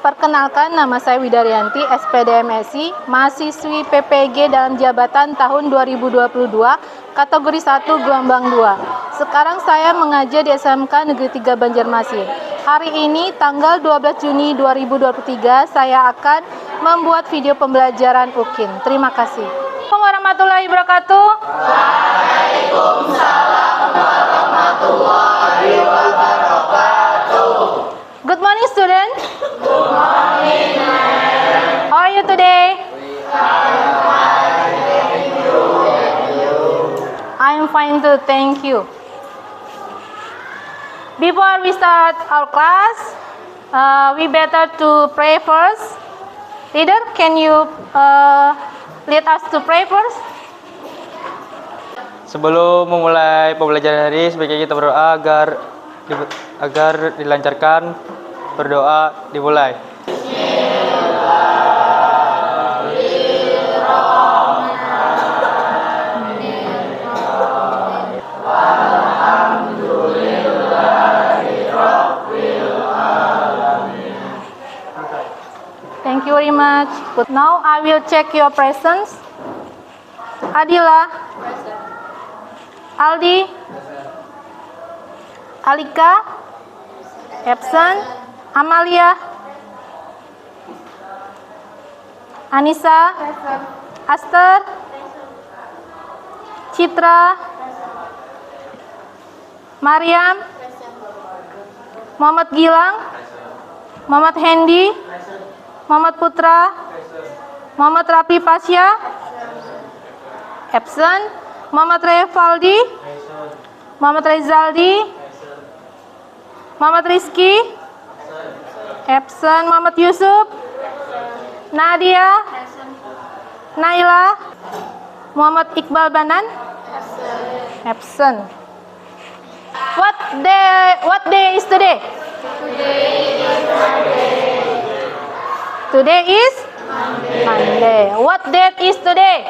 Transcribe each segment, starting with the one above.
Perkenalkan, nama saya Widaryanti, SPD MSI, mahasiswi PPG dalam jabatan tahun 2022, kategori 1 gelombang 2. Sekarang saya mengajar di SMK Negeri 3 Banjarmasin. Hari ini, tanggal 12 Juni 2023, saya akan membuat video pembelajaran UKIN. Terima kasih. Assalamualaikum warahmatullahi wabarakatuh. Waalaikumsalam warahmatullahi wabarakatuh. Good morning, student. Good morning, ma'am. How are you today? I'm fine too, thank you. Before we start our class, we better to pray first. Leader, can you lead us to pray first? Sebelum memulai pembelajaran hari, sebaiknya kita berdoa agar dilancarkan. Berdoa dimulai. Thank you very much. But now I will check your presence. Adila. Aldi. Alika. Absent. Amalia. Anissa. Aster. Citra. Mariam. Muhammad Gilang. Muhammad Hendy. Muhammad Putra. Muhammad Rapi Pasya. Absent. Muhammad Revaldi. Muhammad Rezaldi. Muhammad Rizky. Absent. Muhammad Yusuf. Nadia. Naila. Muhammad Iqbal Banan. Absent. What day is today? Today is Monday. What date is today?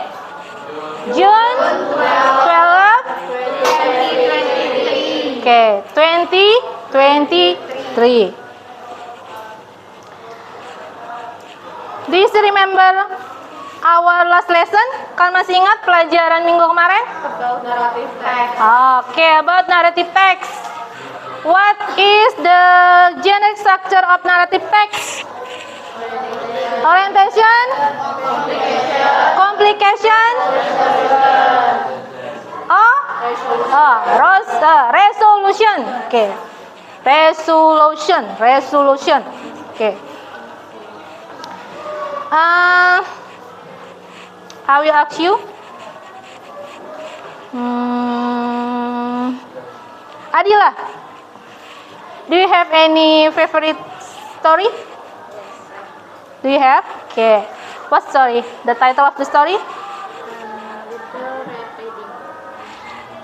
June 12. Okay, 2023. Do you still remember our last lesson? Kalian masih ingat pelajaran minggu kemarin? About narrative text. Okay, about narrative text. What is the generic structure of narrative text? Orientation, complication, resolution. Okay, resolution. Okay. I will ask you. Adila, do you have any favorite story? Do you have? Okay. What story? The title of the story?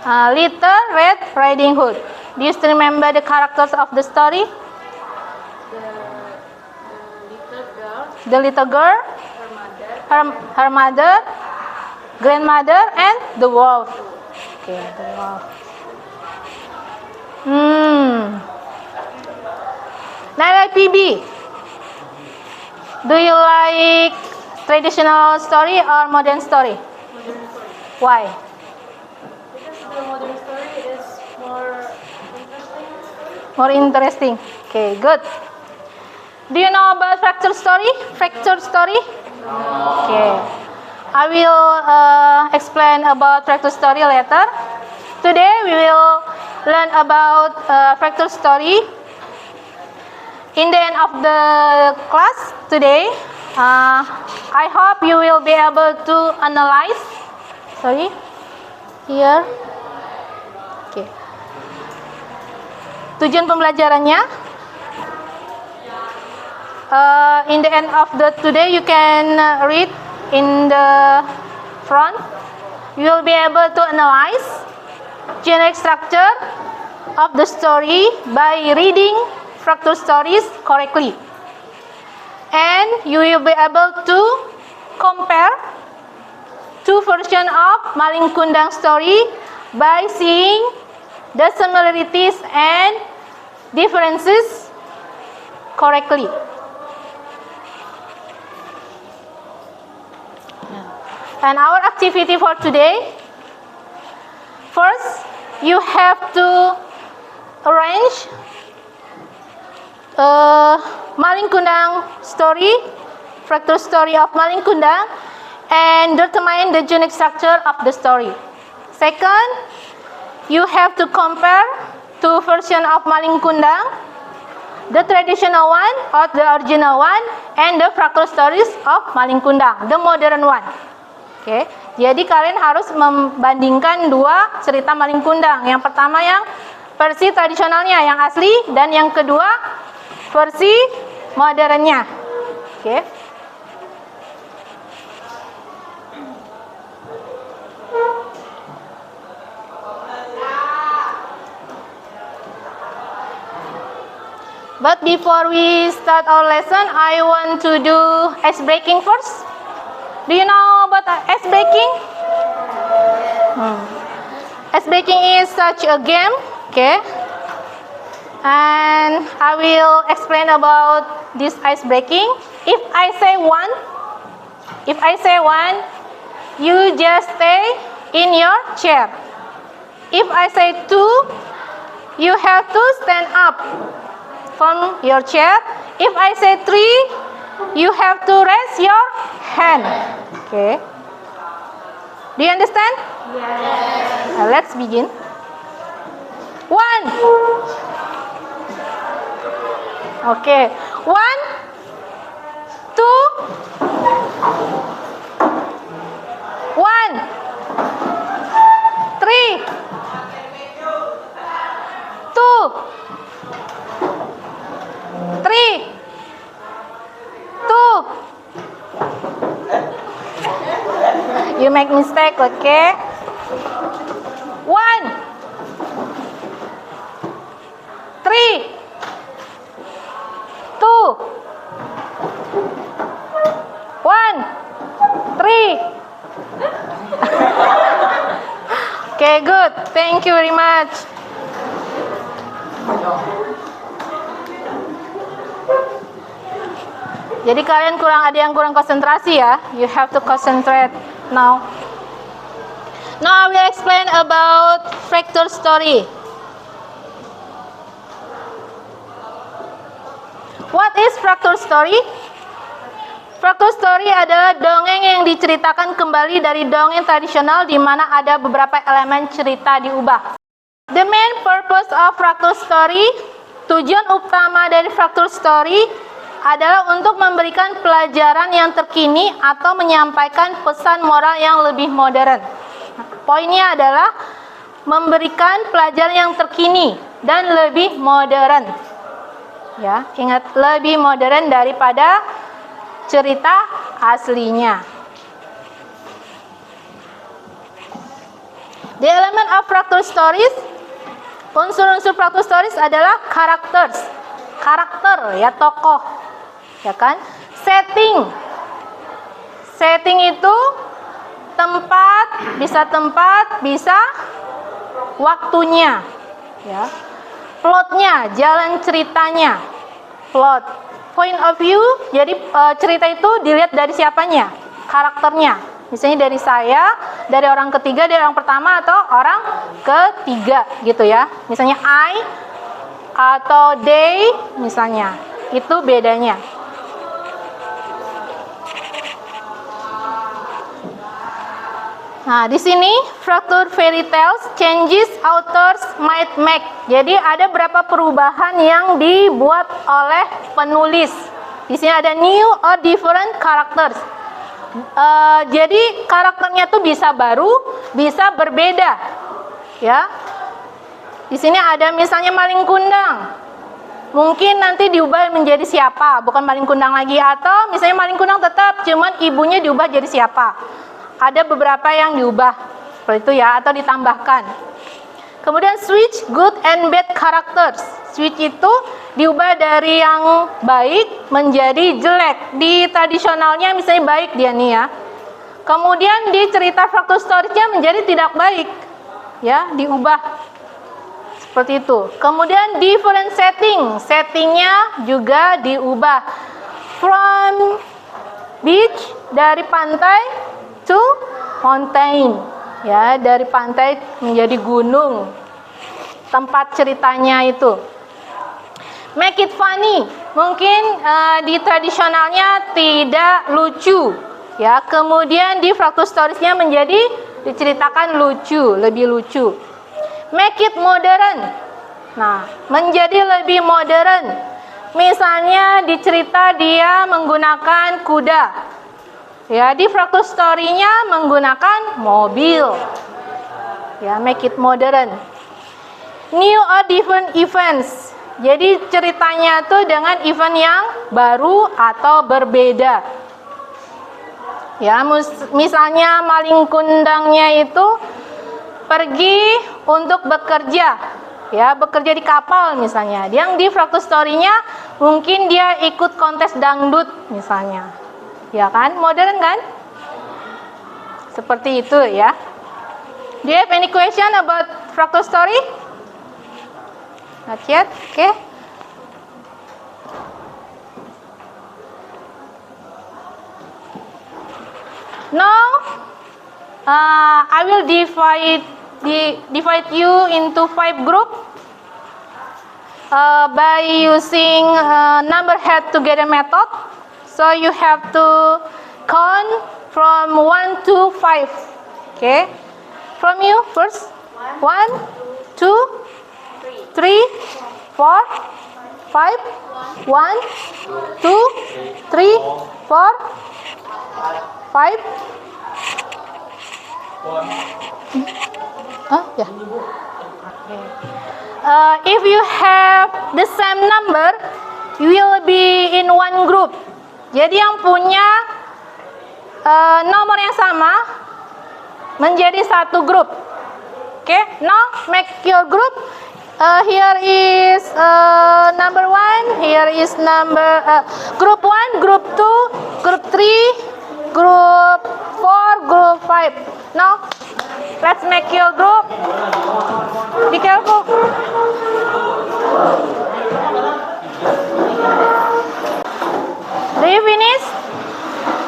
Little Red Riding Hood. Do you still remember the characters of the story? The little girl, her mother, grandmother, and the wolf. Okay, the wolf. Nilai PB. Do you like traditional story or modern story? Why? Because the modern story is more interesting. More interesting. Okay, good. Do you know about fracture story? Fracture story? Okay. I will explain about fracture story later. Today we will learn about fracture story. In the end of the class today, I hope you will be able to analyze. Sorry, here. Okay. Tujuan pembelajarannya. In the end of the today, you can read in the front. You will be able to analyze generic structure of the story by reading fracture stories correctly, and you will be able to compare two versions of Malin Kundang story by seeing the similarities and differences correctly. And our activity for today, first, you have to arrange Malin Kundang story, fractal story of Malin Kundang, and determine the unique structure of the story. Second, you have to compare two versions of Malin Kundang, the traditional one or the original one, and the fractal stories of Malin Kundang, the modern one. Oke, jadi kalian harus membandingkan dua cerita Malin Kundang. Yang pertama yang versi tradisionalnya, yang asli, dan yang kedua versi modernnya. Oke. But before we start our lesson, I want to do ice breaking first. Do you know about ice breaking? Ice breaking is such a game, okay? And I will explain about this ice breaking. If I say one, you just stay in your chair. If I say two, you have to stand up from your chair. If I say three, you have to raise your hand. Okay. Do you understand? Yes. Now let's begin. 1. Okay. 1, 2, 1, 3, 2, 3, 2. You make mistake, okay? 1, 3, 2, 1, 3. Okay, good. Thank you very much. Jadi kalian ada yang kurang konsentrasi ya. You have to concentrate now. Now I will explain about fractal story. What is fractal story? Fractal story adalah dongeng yang diceritakan kembali dari dongeng tradisional di mana ada beberapa elemen cerita diubah. The main purpose of fractal story, tujuan utama dari fractal story adalah untuk memberikan pelajaran yang terkini atau menyampaikan pesan moral yang lebih modern. Poinnya adalah memberikan pelajaran yang terkini dan lebih modern. Ya, ingat, lebih modern daripada cerita aslinya. The element of fractal stories, unsur-unsur fractal stories adalah karakter ya, tokoh, ya kan? Setting itu tempat, bisa waktunya, ya. Plotnya, jalan ceritanya, plot. Point of view, jadi cerita itu dilihat dari siapanya, karakternya. Misalnya dari saya, dari orang ketiga, dari orang pertama, atau orang ketiga, gitu ya. Misalnya I atau they, misalnya. Itu bedanya. Nah, di sini fractal fairy tales changes authors might make. Jadi ada berapa perubahan yang dibuat oleh penulis. Di sini ada new or different characters. Jadi karakternya tuh bisa baru, bisa berbeda. Ya. Di sini ada misalnya Malin Kundang. Mungkin nanti diubah menjadi siapa, bukan Malin Kundang lagi, atau misalnya Malin Kundang tetap, cuman ibunya diubah jadi siapa. Ada beberapa yang diubah seperti itu ya, atau ditambahkan. Kemudian switch good and bad characters. Switch itu diubah dari yang baik menjadi jelek. Di tradisionalnya misalnya baik dia nih ya. Kemudian di cerita fractal stories-nya menjadi tidak baik. Ya, diubah. Seperti itu. Kemudian different settingnya juga diubah. From beach, dari pantai, to mountain, ya, dari pantai menjadi gunung. Tempat ceritanya itu. Make it funny. Mungkin di tradisionalnya tidak lucu, ya. Kemudian di Fractal Stories-nya menjadi diceritakan lucu, lebih lucu. Make it modern. Nah, menjadi lebih modern. Misalnya di cerita dia menggunakan kuda. Ya, di Fractal Story-nya menggunakan mobil. Ya, make it modern. New or different events. Jadi ceritanya tuh dengan event yang baru atau berbeda. Ya, misalnya maling kundangnya itu pergi untuk bekerja. Ya, bekerja di kapal misalnya. Yang di Fractal Story-nya mungkin dia ikut kontes dangdut misalnya. Ya kan? Modern kan? Seperti itu ya. Do you have any question about Fractal Story? Not yet? Okay. Now, I will divide you into 5 groups by using number head together method. So you have to count from 1 to 5. Okay. From you first. 1, 2, 3, 4, 5. 1, 2, 3, 4, 5. Yeah. If you have the same number, you will be in one group. Jadi yang punya nomor yang sama menjadi satu grup. Okay, now make your group. Here is number 1. Here is number group 1, group 2, group 3, group 4, group 5. Now let's make your group. Be careful. Do you finish?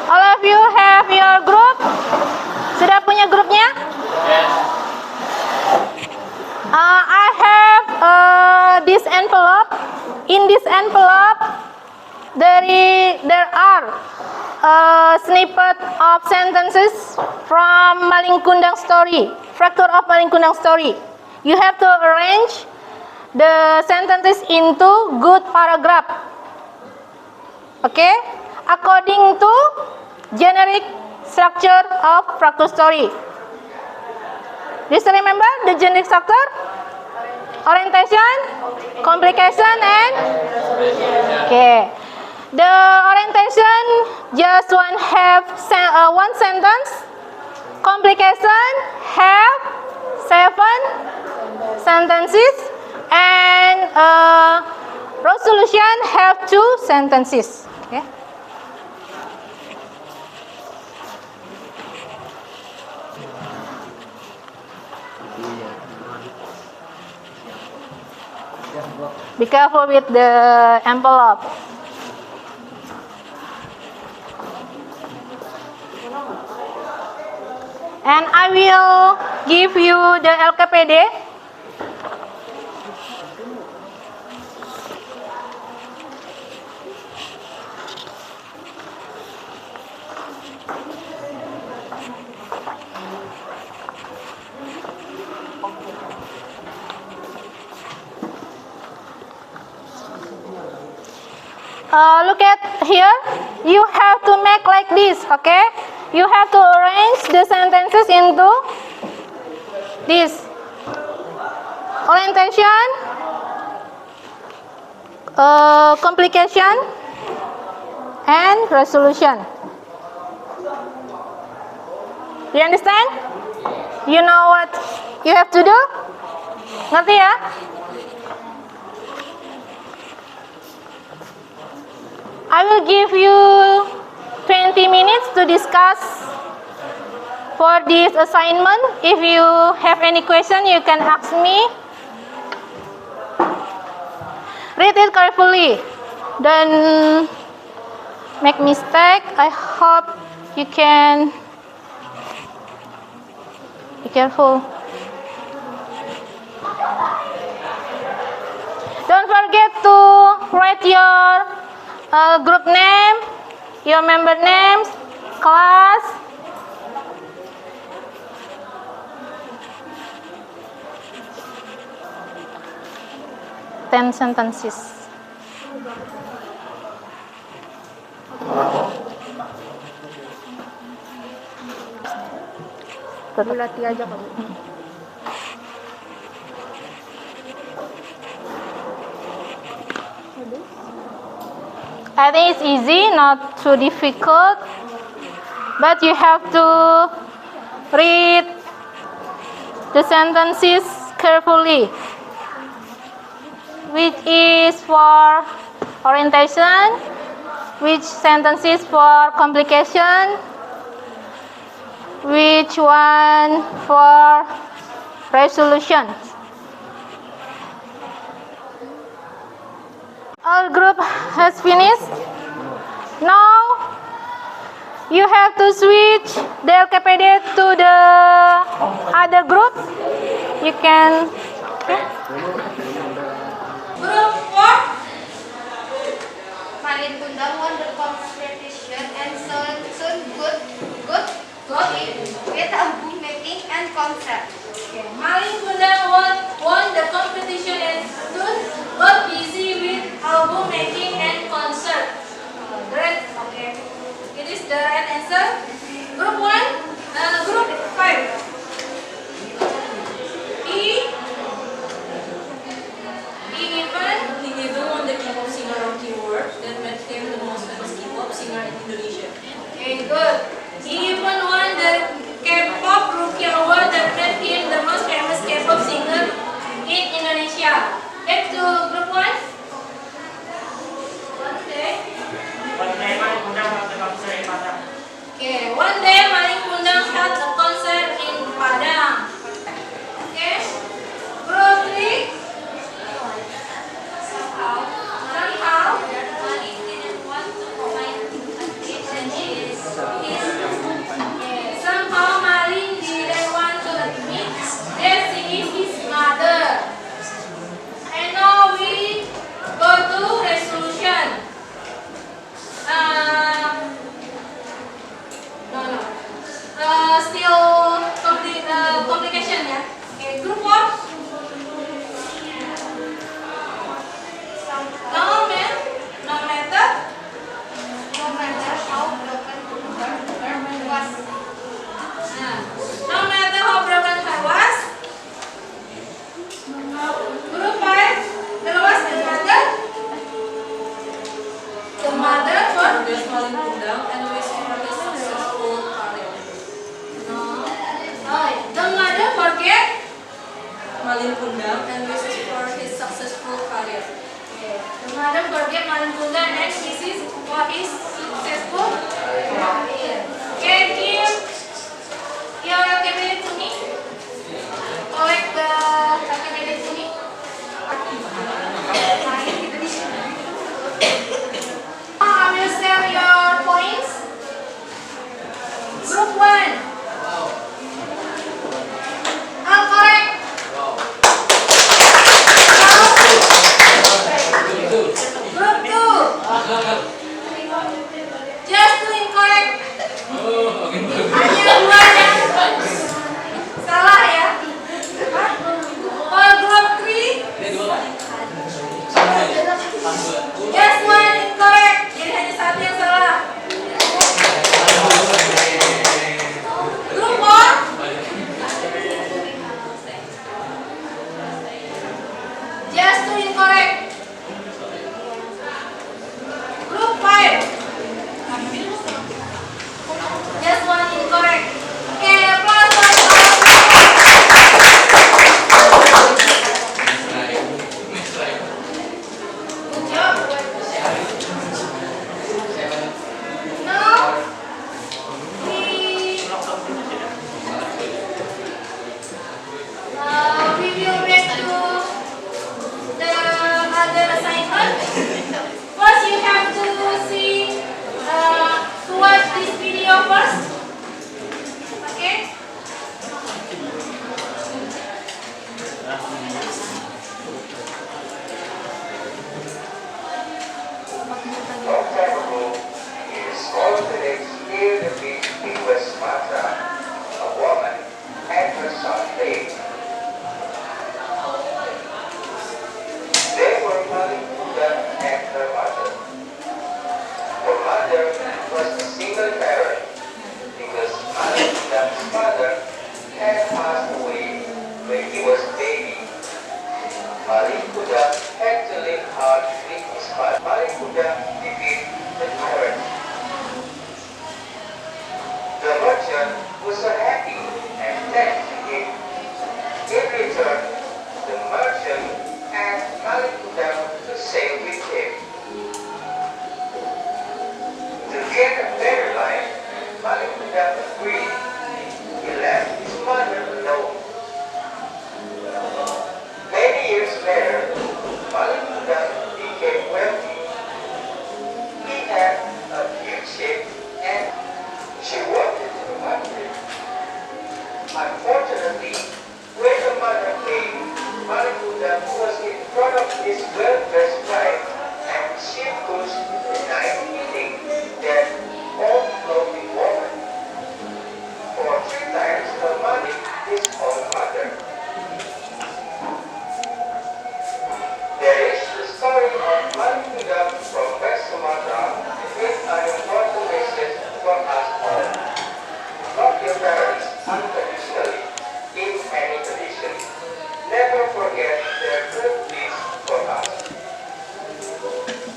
All of you have your group? Sudah punya grupnya? I have this envelope. In this envelope, there are snippet of sentences from Maling Kundang story, Fractal of Maling Kundang story. You have to arrange the sentences into good paragraph. Okay, according to generic structure of Fractal story. Do you still remember the generic structure? Orientation, complication, and okay. The orientation just one sentence. Complication have 7 sentences, and resolution have 2 sentences. Okay. Be careful with the envelope. And I will give you the LKPD. Look at here. You have to make like this, okay? You have to arrange the sentences into this. Orientation, complication, and resolution. Do you understand? You know what you have to do? Ngerti ya? I will give you 20 minutes to discuss for this assignment. If you have any question, you can ask me. Read it carefully. Don't make mistake. I hope you can Be careful. Don't forget to write your group name, your member names, class. 10 sentences. Bulati aja kamu. I think it's easy, not too difficult, but you have to read the sentences carefully, which is for orientation, which sentence is for complication, which one for resolution. All group has finished. Now you have to switch the LKPD to the other group. You can. Group 4, Malin Kundang won the competition and soon good with album making and concert. Okay. Malin Kundang won the competition and soon got busy with album making and concert. Great. Okay. It is the right answer. Group 1, group 5. He even won the K-pop singer Rookie Award that made him the most famous K-pop singer in Indonesia. Okay, good. He even won the K-pop Rookie Award that made him the most famous K-pop singer in Indonesia. Back to group 1. Okay, one day Malin Kundang had a concert in Padang. Okay, group 3. Somehow, Malin didn't want to combine activities. Somehow Malin didn't want to admit that she is his mother. And now we go to resolution. Still complication ya. Okay, group 4. No matter. No matter how broken her was. No matter how broken her was. Group 5. There was the mother. The mother for There's Malin Kundang and wish for his successful career. the mother forget. Malin Kundang and wishes for his successful career. The mother forget Malin Kundang and wishes for his successful career. Can give your LKPD to me? Collect the LKPD to me. I will share your points. Group 1. All correct. Group 2. Just two incorrect. Hanya 2 yang salah ya. For group 3. Just 1 incorrect. Jadi hanya 1 yang salah. Group 4. Just 2 incorrect. Group 5. Just 1 incorrect. Okay, applause for good job. Now we will back to the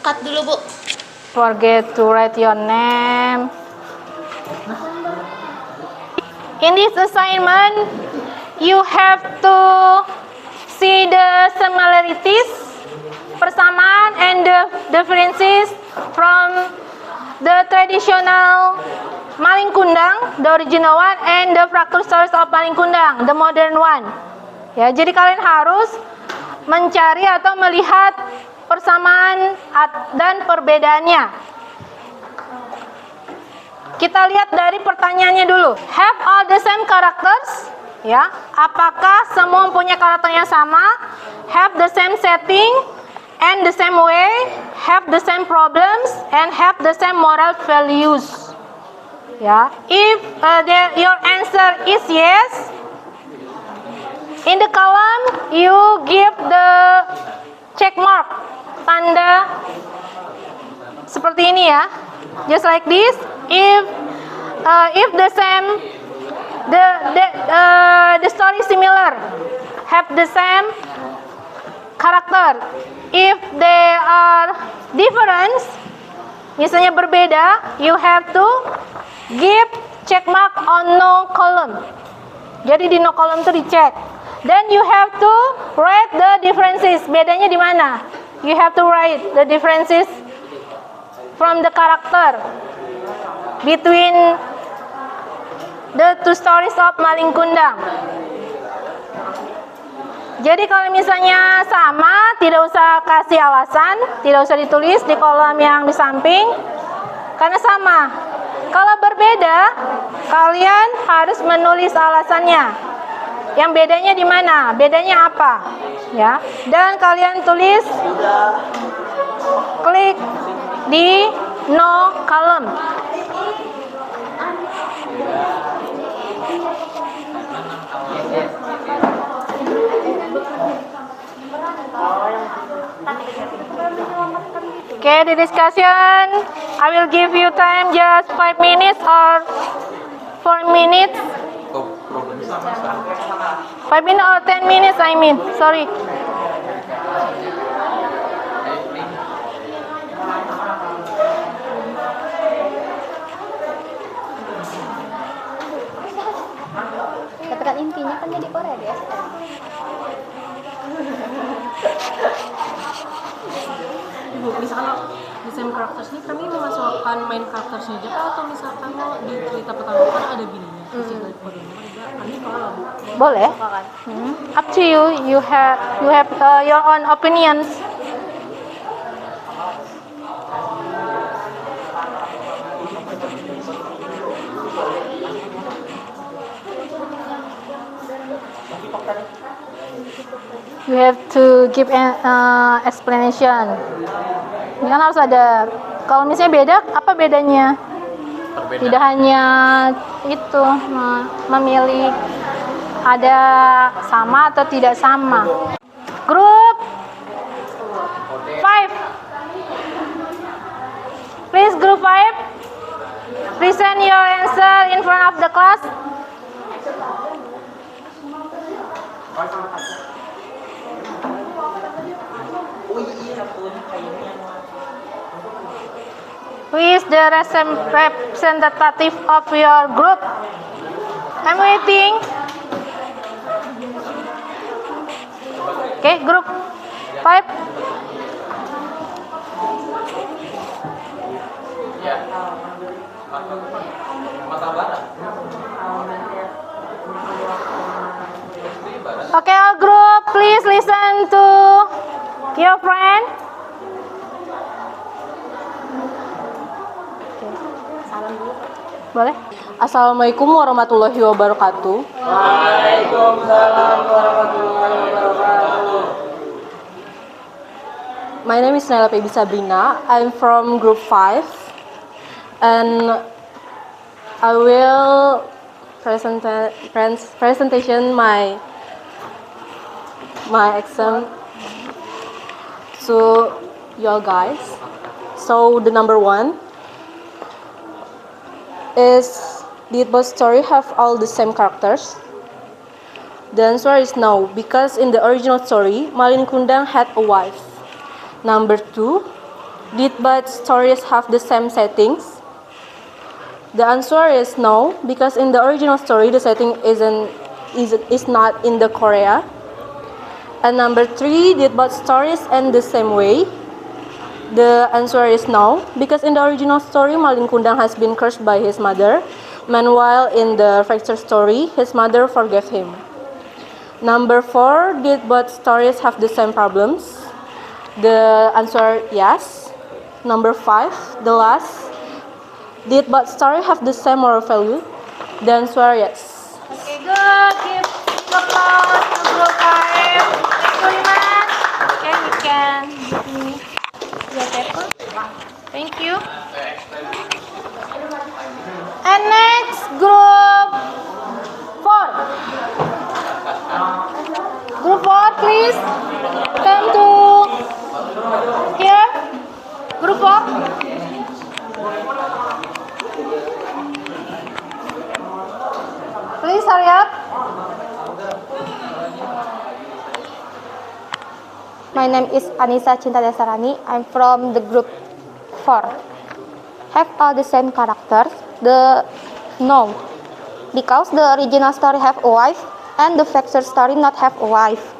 Cut dulu, Bu. Forget to write your name. In this assignment, you have to see the similarities, persamaan, and the differences from the traditional Maling Kundang, the original one, and the fractal stories of Maling Kundang, the modern one. Ya, jadi kalian harus mencari atau melihat persamaan dan perbedaannya. Kita lihat dari pertanyaannya dulu. Have all the same characters? Ya, apakah semua punya karakter yang sama? Have the same setting and the same way? Have the same problems and have the same moral values? Ya, if your answer is yes, in the column you give the check mark, tanda seperti ini ya, just like this. If the same, the story similar, have the same character. If they are different, misalnya berbeda, you have to give check mark on no column. Jadi di no column itu dicek. Then you have to write the differences. Bedanya di mana? You have to write the differences from the character between the two stories of Maling Kundang. Jadi kalau misalnya sama, tidak usah kasih alasan, tidak usah ditulis di kolom yang di samping, karena sama. Kalau berbeda, kalian harus menulis alasannya. Yang bedanya di mana? Bedanya apa? Ya, dan kalian tulis, klik di no column. Okay, the discussion, I will give you time just 5 minutes or 4 minutes. 5 minutes or 10 minutes, I mean, sorry. Katakan intinya kan jadi Korea di SN. Ibu, misalkan di same characters ini kami memasukkan main karakternya aja atau misalkan mau di cerita pertama kan ada bininya cerita kodenya juga kami kalau Bu Boleh. Up to you. You have your own opinions. You have to give an explanation. Ini kan harus ada. Kalau misalnya beda, apa bedanya? Tidak hanya itu memilih ada sama atau tidak sama. Group 5. Please group 5. Present your answer in front of the class. Who is the representative of your group? I'm waiting. Okay, group 5. Okay, all group, please listen to your friend. Boleh? Assalamualaikum warahmatullahi wabarakatuh. Waalaikumsalam warahmatullahi wabarakatuh. My name is Naila Pebi Sabrina. I'm from group 5 and I will presentation my exam to you guys. So the number 1 is, did both story have all the same characters? The answer is no, because in the original story, Maling Kundang had a wife. Number 2, Did both stories have the same settings? The answer is no, because in the original story, the setting is not in the Korea. And number 3, did both stories end the same way? The answer is no, because in the original story, Malin Kundang has been cursed by his mother. Meanwhile, in the fracture story, his mother forgave him. Number 4, did both stories have the same problems? The answer yes. Number 5, the last, did both stories have the same moral value? The answer yes. Okay, good. Give applause to group 5. Thank you very much. Okay, you can give me your paper. Thank you. And next, group 4. Group 4, please. Come to here. Group 4. Please hurry up. My name is Anissa Cinta Desarani. I'm from the group 4. Have all the same characters? No, because the original story have a wife and the fracture story not have a wife.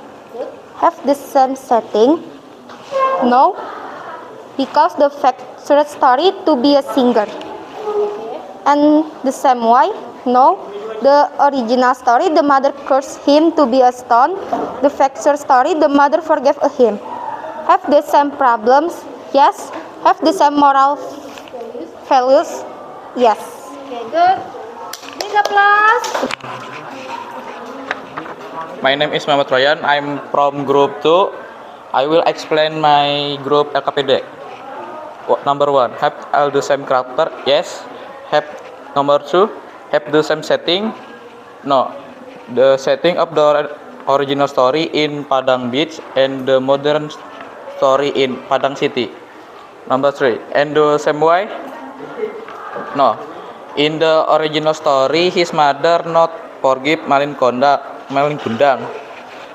Have the same setting? No, because the fracture story to be a singer. And the same way? No, the original story the mother cursed him to be a stone. The fracture story the mother forgave him. Have the same problems? Yes. Have the same moral values? Yes. Okay, good. Big applause. My name is Muhammad Royan. I'm from group 2. I will explain my group LKPD. Number 1, have all the same character? Yes. Have number 2, have the same setting? No. The setting of the original story in Padang Beach and the modern story in Padang City. Number 3, and the same way? No. In the original story, his mother not forgive Malin Kundang.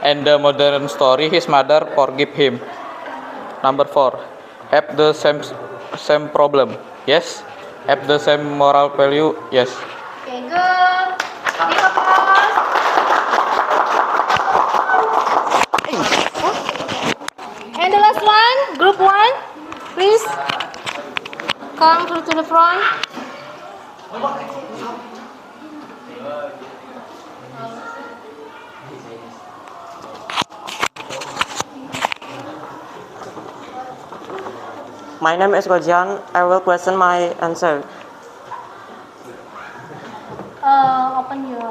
And the modern story, his mother forgive him. Number 4, have the same problem? Yes. Have the same moral value? Yes. Okay, good. Big applause. And the last one, group 1. Please come through to the front. My name is Gojian. I will question my answer. Open your.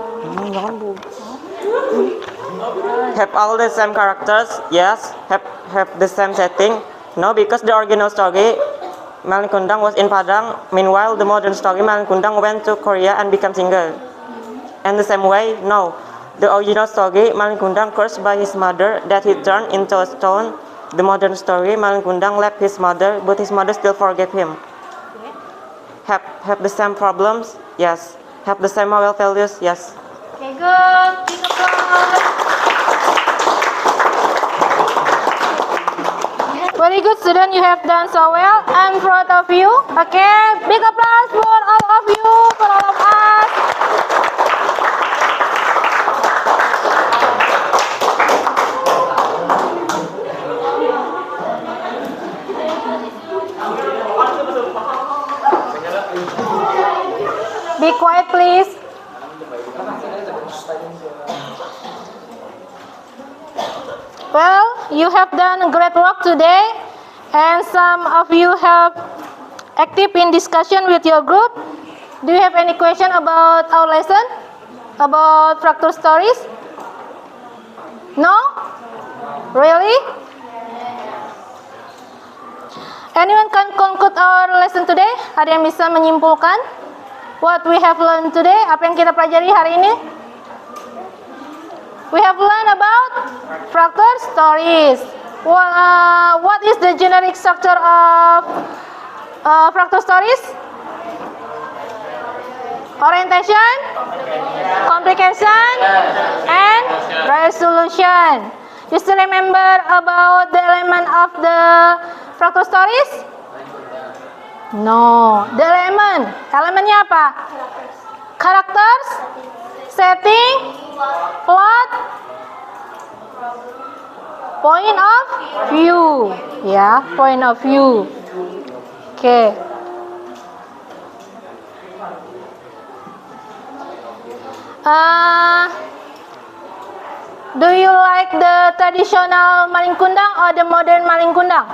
Have all the same characters? Yes. Have the same setting? No, because the original story, Malin Kundang was in Padang. Meanwhile, the modern story, Malin Kundang went to Korea and became single. And the same way? No. The original story, Malin Kundang cursed by his mother that he turned into a stone. The modern story, Malin Kundang left his mother, but his mother still forgave him. Have the same problems? Yes. Have the same moral values? Yes. Okay, good. Big applause. Very good, student. You have done so well. I'm proud of you. Okay, big applause for all of you, for all of us. Be quiet, please. Well, you have done great work today, and some of you have active in discussion with your group. Do you have any question about our lesson? About fractal stories? No? Really? Anyone can conclude our lesson today? Ada yang bisa menyimpulkan what we have learned today? Apa yang kita pelajari hari ini? We have learned about fractal stories. What is the generic structure of fractal stories? Orientation, complication, and resolution. You still remember about the element of the fractal stories? No. The element. Elemennya apa? Characters, setting, plot, point of view. Ya, point of view. Oke. Do you like the traditional maling kundang or the modern maling kundang?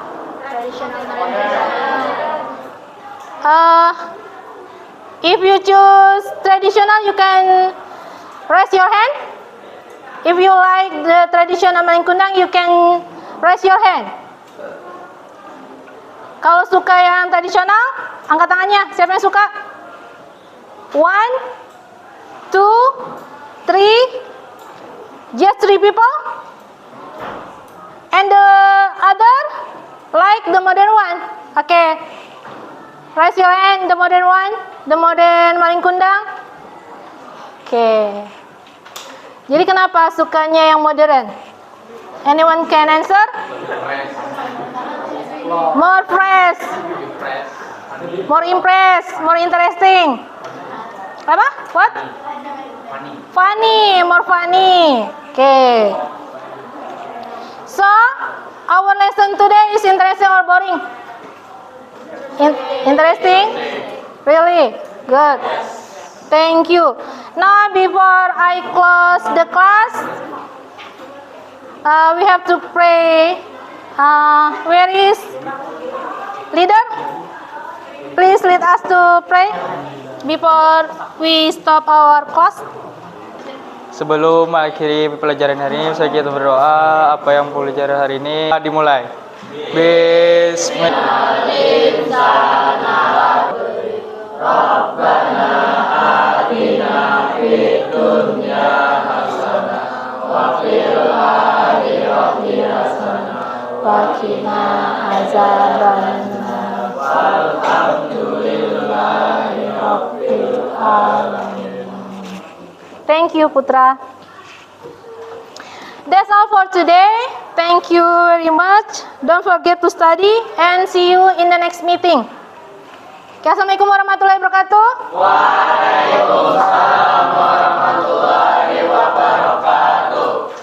If you choose traditional, you can raise your hand. If you like the traditional maling kundang, you can raise your hand. Kalau suka yang tradisional, angkat tangannya. Siapa yang suka? 1, 2, 3. Just 3 people. And the other like the modern one. Okay. Raise your hand, the modern one, the modern maling kundang. Okay. Jadi kenapa sukanya yang modern? Anyone can answer? More fresh. More impressed, more interesting. Apa? What? Funny, more funny. Okay. So, our lesson today is interesting or boring? Interesting? Really? Good. Thank you. Now, before I close the class, we have to pray. Where is leader? Please lead us to pray before we stop our class. Sebelum mengakhiri pelajaran hari ini, saya kita berdoa. Apa yang pelajaran hari ini dimulai. Thank you, Putra. That's all for today. Thank you very much. Don't forget to study and see you in the next meeting. Assalamualaikum warahmatullahi wabarakatuh. Waalaikumsalam warahmatullahi wabarakatuh.